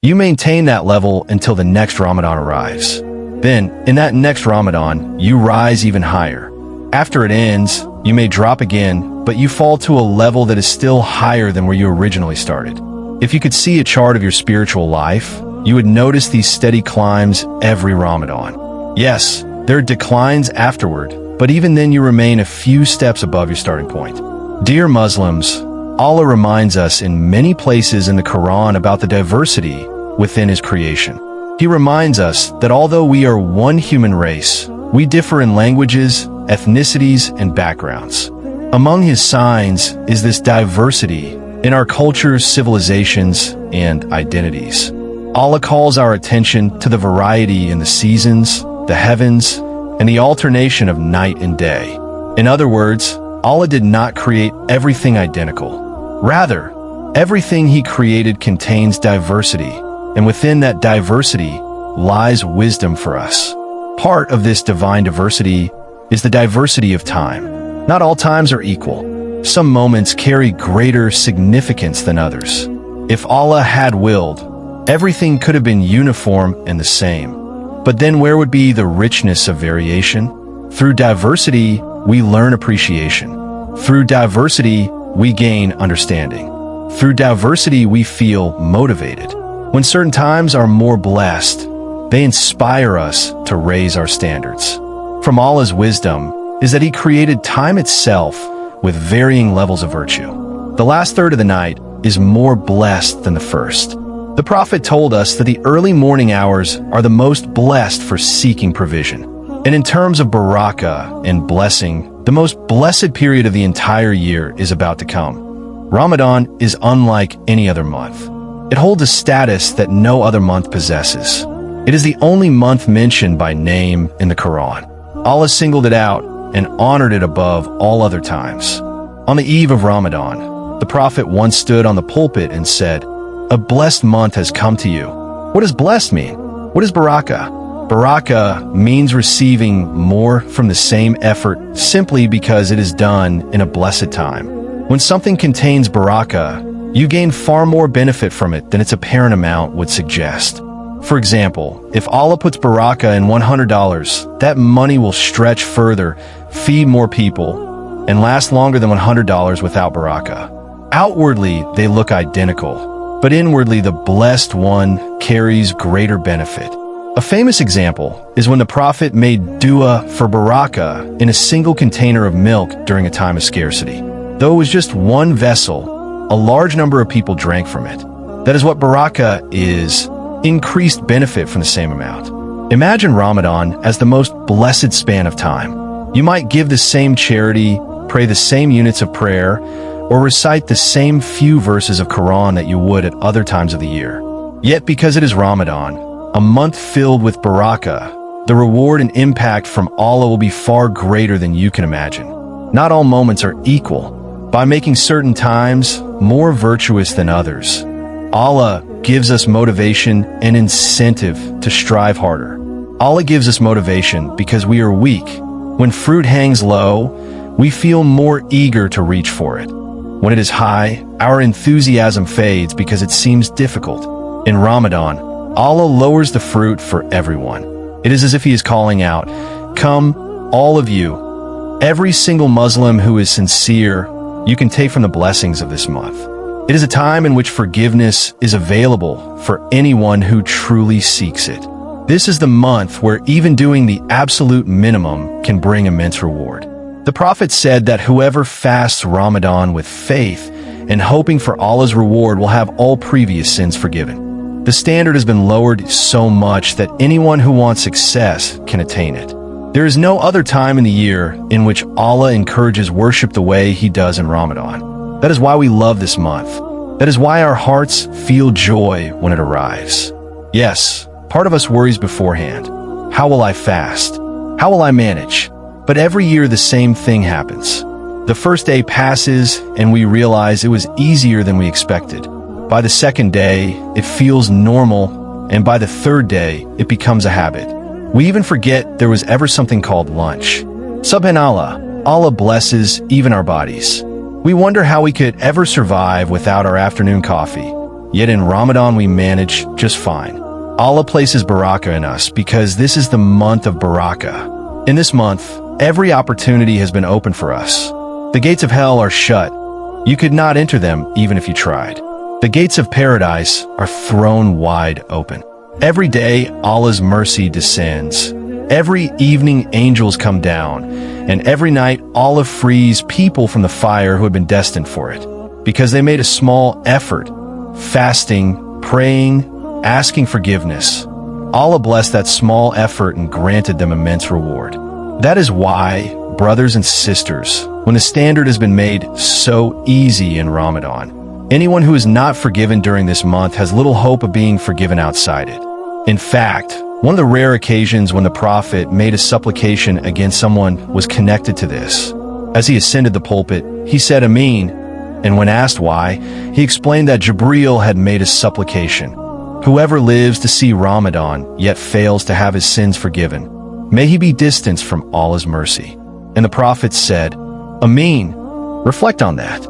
You maintain that level until the next Ramadan arrives. Then, in that next Ramadan, you rise even higher. After it ends, you may drop again, but you fall to a level that is still higher than where you originally started. If you could see a chart of your spiritual life, you would notice these steady climbs every Ramadan. Yes, there are declines afterward, but even then you remain a few steps above your starting point. Dear Muslims, Allah reminds us in many places in the Qur'an about the diversity within His creation. He reminds us that although we are one human race, we differ in languages, ethnicities, and backgrounds. Among His signs is this diversity in our cultures, civilizations, and identities. Allah calls our attention to the variety in the seasons, the heavens, and the alternation of night and day. In other words, Allah did not create everything identical. Rather, everything He created contains diversity, and within that diversity lies wisdom for us. Part of this divine diversity is the diversity of time. Not all times are equal. Some moments carry greater significance than others. If Allah had willed, everything could have been uniform and the same. But then where would be the richness of variation? Through diversity, we learn appreciation. Through diversity, we gain understanding. Through diversity, we feel motivated. When certain times are more blessed, they inspire us to raise our standards. From Allah's wisdom is that He created time itself with varying levels of virtue. The last third of the night is more blessed than the first. The Prophet told us that the early morning hours are the most blessed for seeking provision. And in terms of barakah and blessing, the most blessed period of the entire year is about to come. Ramadan is unlike any other month. It holds a status that no other month possesses. It is the only month mentioned by name in the Qur'an. Allah singled it out and honored it above all other times. On the eve of Ramadan, the Prophet once stood on the pulpit and said, "A blessed month has come to you." What does blessed mean? What is barakah? Barakah means receiving more from the same effort simply because it is done in a blessed time. When something contains barakah, you gain far more benefit from it than its apparent amount would suggest. For example, if Allah puts barakah in $100, that money will stretch further, feed more people, and last longer than $100 without barakah. Outwardly, they look identical, but inwardly the blessed one carries greater benefit. A famous example is when the Prophet made dua for barakah in a single container of milk during a time of scarcity. Though it was just one vessel, a large number of people drank from it. That is what barakah is, increased benefit from the same amount. Imagine Ramadan as the most blessed span of time. You might give the same charity, pray the same units of prayer, or recite the same few verses of Qur'an that you would at other times of the year. Yet because it is Ramadan, a month filled with barakah, the reward and impact from Allah will be far greater than you can imagine. Not all moments are equal. By making certain times more virtuous than others, Allah gives us motivation and incentive to strive harder. Allah gives us motivation because we are weak. When fruit hangs low, we feel more eager to reach for it. When it is high, our enthusiasm fades because it seems difficult. In Ramadan, Allah lowers the fruit for everyone. It is as if He is calling out, "Come, all of you. Every single Muslim who is sincere, you can take from the blessings of this month." It is a time in which forgiveness is available for anyone who truly seeks it. This is the month where even doing the absolute minimum can bring immense reward. The Prophet said that whoever fasts Ramadan with faith and hoping for Allah's reward will have all previous sins forgiven. The standard has been lowered so much that anyone who wants success can attain it. There is no other time in the year in which Allah encourages worship the way He does in Ramadan. That is why we love this month. That is why our hearts feel joy when it arrives. Yes, part of us worries beforehand. How will I fast? How will I manage? But every year the same thing happens. The first day passes and we realize it was easier than we expected. By the second day, it feels normal, and by the third day, it becomes a habit. We even forget there was ever something called lunch. Subhanallah, Allah blesses even our bodies. We wonder how we could ever survive without our afternoon coffee. yet in Ramadan we manage just fine. Allah places barakah in us because this is the month of barakah. In this month, every opportunity has been open for us. The gates of hell are shut. You could not enter them even if you tried. The gates of paradise are thrown wide open. Every day, Allah's mercy descends. Every evening, angels come down. And every night, Allah frees people from the fire who had been destined for it, because they made a small effort, fasting, praying, asking forgiveness. Allah blessed that small effort and granted them immense reward. That is why, brothers and sisters, when the standard has been made so easy in Ramadan, anyone who is not forgiven during this month has little hope of being forgiven outside it. In fact, one of the rare occasions when the Prophet made a supplication against someone was connected to this. As he ascended the pulpit, he said, "Amin," and when asked why, he explained that Jibreel had made a supplication. Whoever lives to see Ramadan, yet fails to have his sins forgiven, may he be distanced from Allah's mercy. And the Prophet said, "Amin." Reflect on that.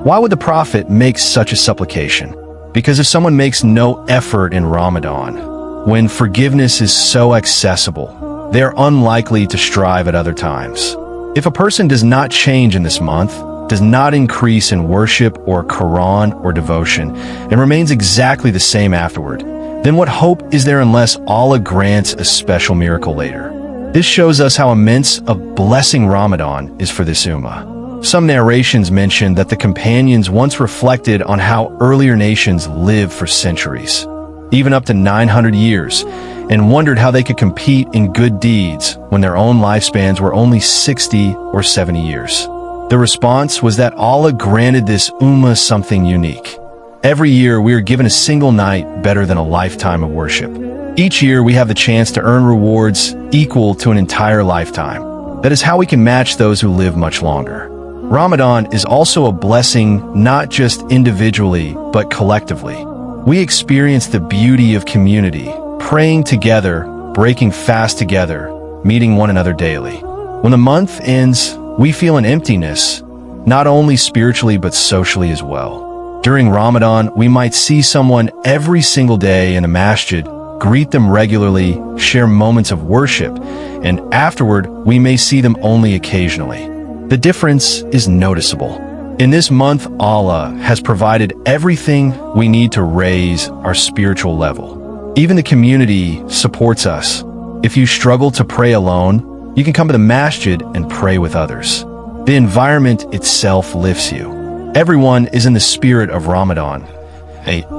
Why would the Prophet make such a supplication? Because if someone makes no effort in Ramadan, when forgiveness is so accessible, they are unlikely to strive at other times. If a person does not change in this month, does not increase in worship or Qur'an or devotion, and remains exactly the same afterward, then what hope is there unless Allah grants a special miracle later? This shows us how immense a blessing Ramadan is for this ummah. Some narrations mention that the companions once reflected on how earlier nations lived for centuries, even up to 900 years, and wondered how they could compete in good deeds when their own lifespans were only 60 or 70 years. The response was that Allah granted this ummah something unique. Every year we are given a single night better than a lifetime of worship. Each year we have the chance to earn rewards equal to an entire lifetime. That is how we can match those who live much longer. Ramadan is also a blessing not just individually, but collectively. We experience the beauty of community, praying together, breaking fast together, meeting one another daily. When the month ends, we feel an emptiness, not only spiritually but socially as well. During Ramadan, we might see someone every single day in a masjid, greet them regularly, share moments of worship, and afterward, we may see them only occasionally. The difference is noticeable. In this month, Allah has provided everything we need to raise our spiritual level. Even the community supports us. If you struggle to pray alone, you can come to the masjid and pray with others. The environment itself lifts you. Everyone is in the spirit of Ramadan,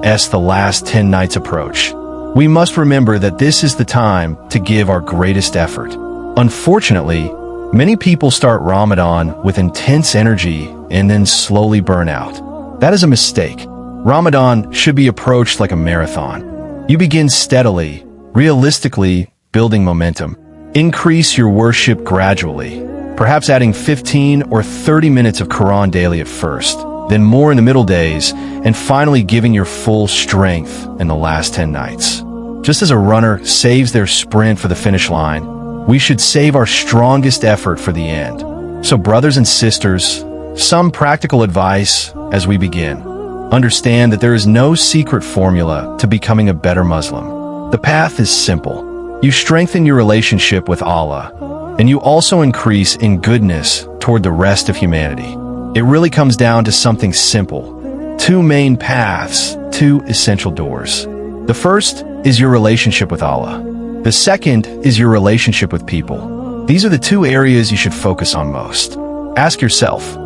as the last 10 nights approach. We must remember that this is the time to give our greatest effort. Unfortunately, many people start Ramadan with intense energy and then slowly burn out. That is a mistake. Ramadan should be approached like a marathon. You begin steadily, realistically, building momentum. Increase your worship gradually, perhaps adding 15 or 30 minutes of Qur'an daily at first, then more in the middle days, and finally giving your full strength in the last 10 nights. Just as a runner saves their sprint for the finish line, we should save our strongest effort for the end. So brothers and sisters, some practical advice as we begin. Understand that there is no secret formula to becoming a better Muslim. The path is simple. You strengthen your relationship with Allah, and you also increase in goodness toward the rest of humanity. It really comes down to something simple. Two main paths, two essential doors. The first is your relationship with Allah. The second is your relationship with people. These are the two areas you should focus on most. Ask yourself,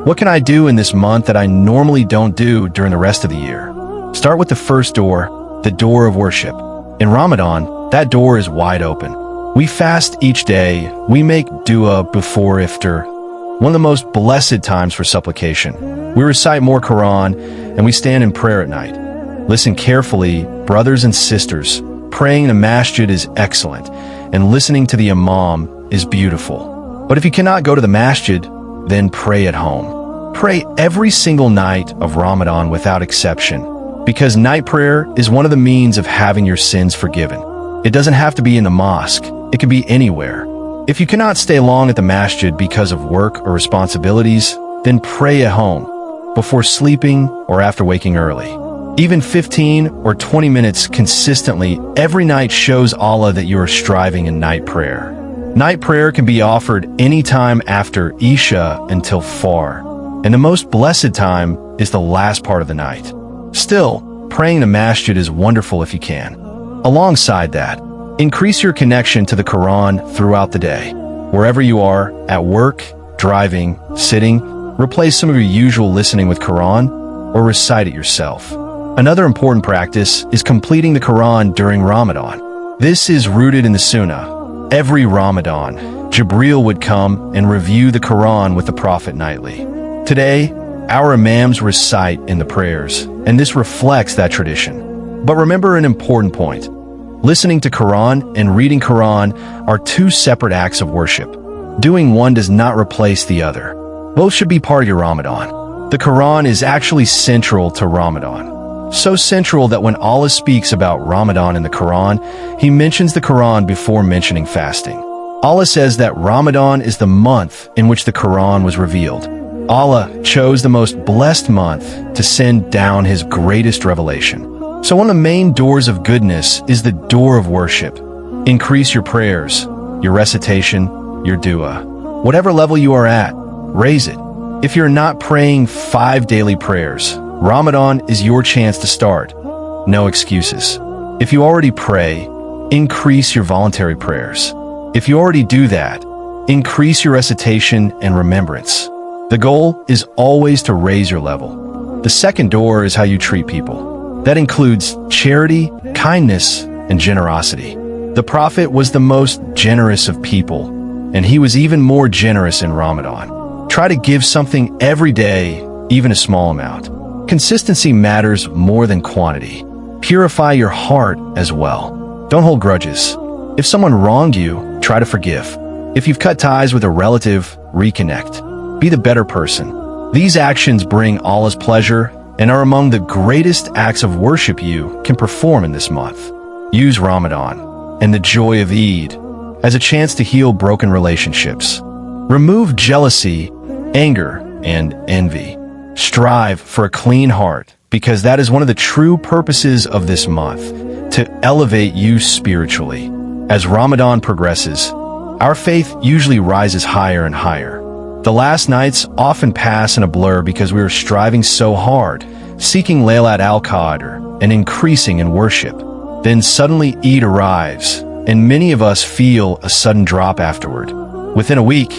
what can I do in this month that I normally don't do during the rest of the year? Start with the first door, the door of worship. In Ramadan, that door is wide open. We fast each day. We make dua before iftar, one of the most blessed times for supplication. We recite more Qur'an, and we stand in prayer at night. Listen carefully, brothers and sisters. Praying in a masjid is excellent, and listening to the imam is beautiful. But if you cannot go to the masjid, then pray at home. Pray every single night of Ramadan without exception, because night prayer is one of the means of having your sins forgiven. It doesn't have to be in the mosque. It can be anywhere. If you cannot stay long at the masjid because of work or responsibilities, then pray at home, before sleeping or after waking early. Even 15 or 20 minutes consistently every night shows Allah that you are striving in night prayer. Night prayer can be offered anytime after Isha until Far, and the most blessed time is the last part of the night. Still, praying the masjid is wonderful if you can. Alongside that, increase your connection to the Qur'an throughout the day. Wherever you are, at work, driving, sitting, replace some of your usual listening with Qur'an or recite it yourself. Another important practice is completing the Qur'an during Ramadan. This is rooted in the Sunnah. Every Ramadan, Jibreel would come and review the Qur'an with the Prophet nightly. Today, our imams recite in the prayers, and this reflects that tradition. But remember an important point. Listening to Qur'an and reading Qur'an are two separate acts of worship. Doing one does not replace the other. Both should be part of your Ramadan. The Qur'an is actually central to Ramadan. So central that when Allah speaks about Ramadan in the Qur'an, He mentions the Qur'an before mentioning fasting. Allah says that Ramadan is the month in which the Qur'an was revealed. Allah chose the most blessed month to send down His greatest revelation. So one of the main doors of goodness is the door of worship. Increase your prayers, your recitation, your dua. Whatever level you are at, raise it. If you're not praying 5 daily prayers, Ramadan is your chance to start. No excuses. If you already pray, increase your voluntary prayers. If you already do that, increase your recitation and remembrance. The goal is always to raise your level. The second door is how you treat people. That includes charity, kindness, and generosity. The Prophet was the most generous of people, and he was even more generous in Ramadan. Try to give something every day, even a small amount. Consistency matters more than quantity. Purify your heart as well. Don't hold grudges. If someone wronged you, try to forgive. If you've cut ties with a relative, reconnect. Be the better person. These actions bring Allah's pleasure and are among the greatest acts of worship you can perform in this month. Use Ramadan and the joy of Eid as a chance to heal broken relationships. Remove jealousy, anger, and envy. Strive for a clean heart, because that is one of the true purposes of this month, to elevate you spiritually. As Ramadan progresses, our faith usually rises higher and higher. The last nights often pass in a blur because we are striving so hard, seeking Laylat al-Qadr and increasing in worship. Then suddenly Eid arrives, and many of us feel a sudden drop afterward. Within a week,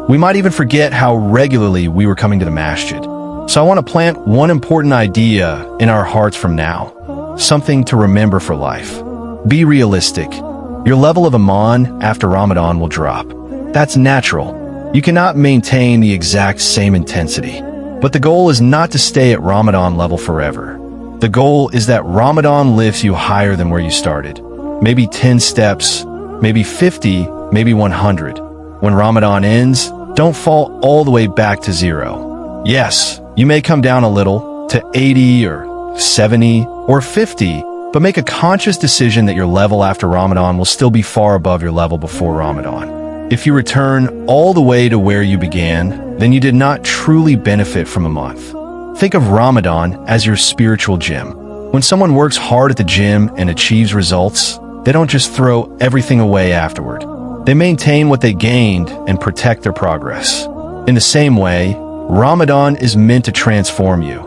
we might even forget how regularly we were coming to the masjid. So I want to plant one important idea in our hearts from now, something to remember for life. Be realistic. Your level of iman after Ramadan will drop. That's natural. You cannot maintain the exact same intensity. But the goal is not to stay at Ramadan level forever. The goal is that Ramadan lifts you higher than where you started. Maybe 10 steps, maybe 50, maybe 100. When Ramadan ends, don't fall all the way back to zero. Yes, you may come down a little to 80 or 70 or 50, but make a conscious decision that your level after Ramadan will still be far above your level before Ramadan. If you return all the way to where you began, then you did not truly benefit from a month. Think of Ramadan as your spiritual gym. When someone works hard at the gym and achieves results, they don't just throw everything away afterward. They maintain what they gained and protect their progress. In the same way, Ramadan is meant to transform you,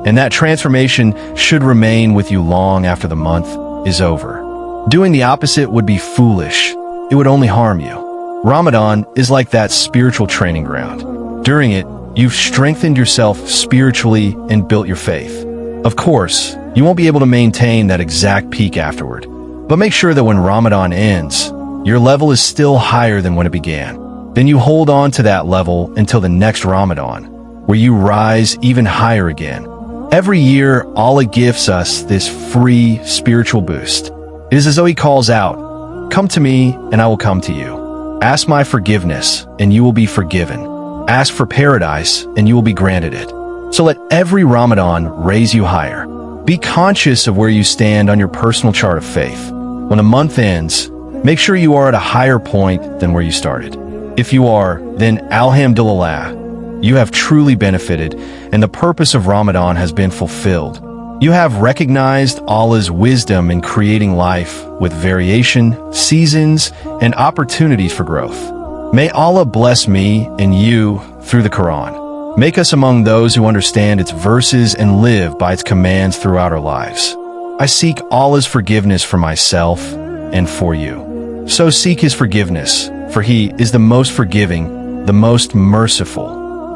and that transformation should remain with you long after the month is over. Doing the opposite would be foolish. It would only harm you. Ramadan is like that spiritual training ground. During it, you've strengthened yourself spiritually and built your faith. Of course, you won't be able to maintain that exact peak afterward, but make sure that when Ramadan ends, your level is still higher than when it began. Then you hold on to that level until the next Ramadan, where you rise even higher again. Every year, Allah gives us this free spiritual boost. It is as though He calls out, "Come to me, and I will come to you. Ask my forgiveness, and you will be forgiven. Ask for paradise, and you will be granted it." So let every Ramadan raise you higher. Be conscious of where you stand on your personal chart of faith. When the month ends, make sure you are at a higher point than where you started. If you are, then Alhamdulillah, you have truly benefited, and the purpose of Ramadan has been fulfilled. You have recognized Allah's wisdom in creating life with variation, seasons, and opportunities for growth. May Allah bless me and you through the Qur'an. Make us among those who understand its verses and live by its commands throughout our lives. I seek Allah's forgiveness for myself and for you. So seek His forgiveness, for He is the most forgiving, the most merciful.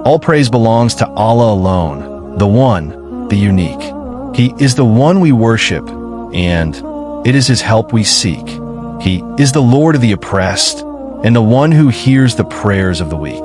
All praise belongs to Allah alone, the One, the Unique. He is the one we worship, and it is His help we seek. He is the Lord of the oppressed, and the one who hears the prayers of the weak.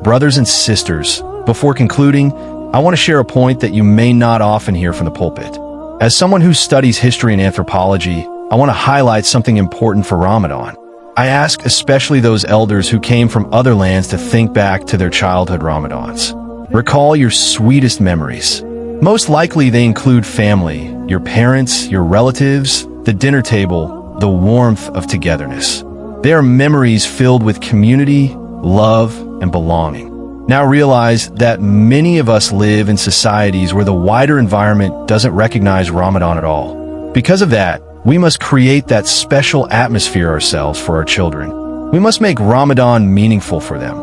Brothers and sisters, before concluding, I want to share a point that you may not often hear from the pulpit. As someone who studies history and anthropology, I want to highlight something important for Ramadan. I ask especially those elders who came from other lands to think back to their childhood Ramadans. Recall your sweetest memories. Most likely they include family, your parents, your relatives, the dinner table, the warmth of togetherness. They are memories filled with community, love, and belonging. Now realize that many of us live in societies where the wider environment doesn't recognize Ramadan at all. Because of that, we must create that special atmosphere ourselves for our children. We must make Ramadan meaningful for them,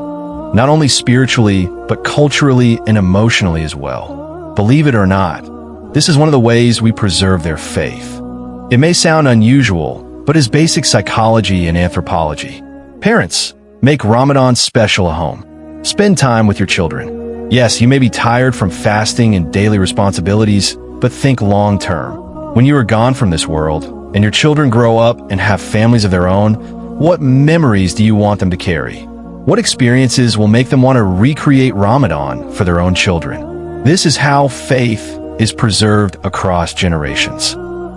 not only spiritually, but culturally and emotionally as well. Believe it or not, this is one of the ways we preserve their faith. It may sound unusual, but is basic psychology and anthropology. Parents, make Ramadan special at home. Spend time with your children. Yes, you may be tired from fasting and daily responsibilities, but think long term. When you are gone from this world, and your children grow up and have families of their own, what memories do you want them to carry? What experiences will make them want to recreate Ramadan for their own children? This is how faith is preserved across generations.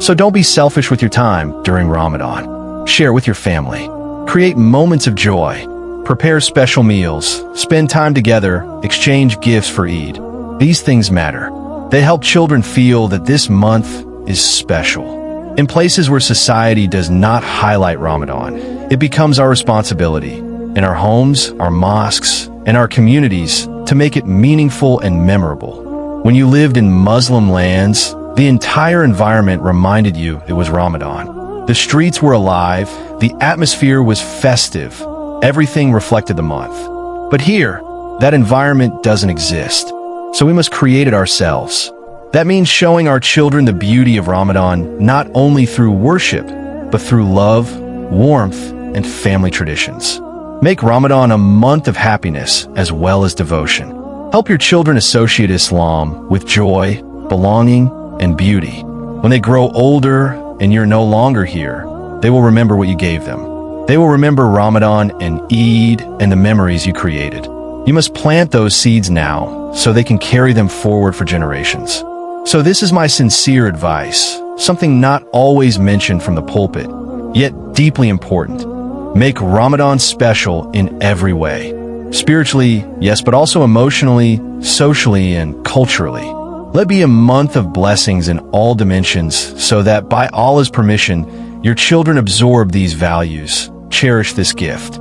So don't be selfish with your time during Ramadan. Share with your family. Create moments of joy. Prepare special meals. Spend time together. Exchange gifts for Eid. These things matter. They help children feel that this month is special. In places where society does not highlight Ramadan, it becomes our responsibility, in our homes, our mosques, and our communities, to make it meaningful and memorable. When you lived in Muslim lands, the entire environment reminded you it was Ramadan. The streets were alive, the atmosphere was festive, everything reflected the month. But here, that environment doesn't exist, so we must create it ourselves. That means showing our children the beauty of Ramadan not only through worship, but through love, warmth, and family traditions. Make Ramadan a month of happiness as well as devotion. Help your children associate Islam with joy, belonging, and beauty. When they grow older and you're no longer here, they will remember what you gave them. They will remember Ramadan and Eid and the memories you created. You must plant those seeds now so they can carry them forward for generations. So this is my sincere advice, something not always mentioned from the pulpit, yet deeply important. Make Ramadan special in every way. Spiritually, yes, but also emotionally, socially, and culturally. Let it be a month of blessings in all dimensions so that by Allah's permission, your children absorb these values, cherish this gift,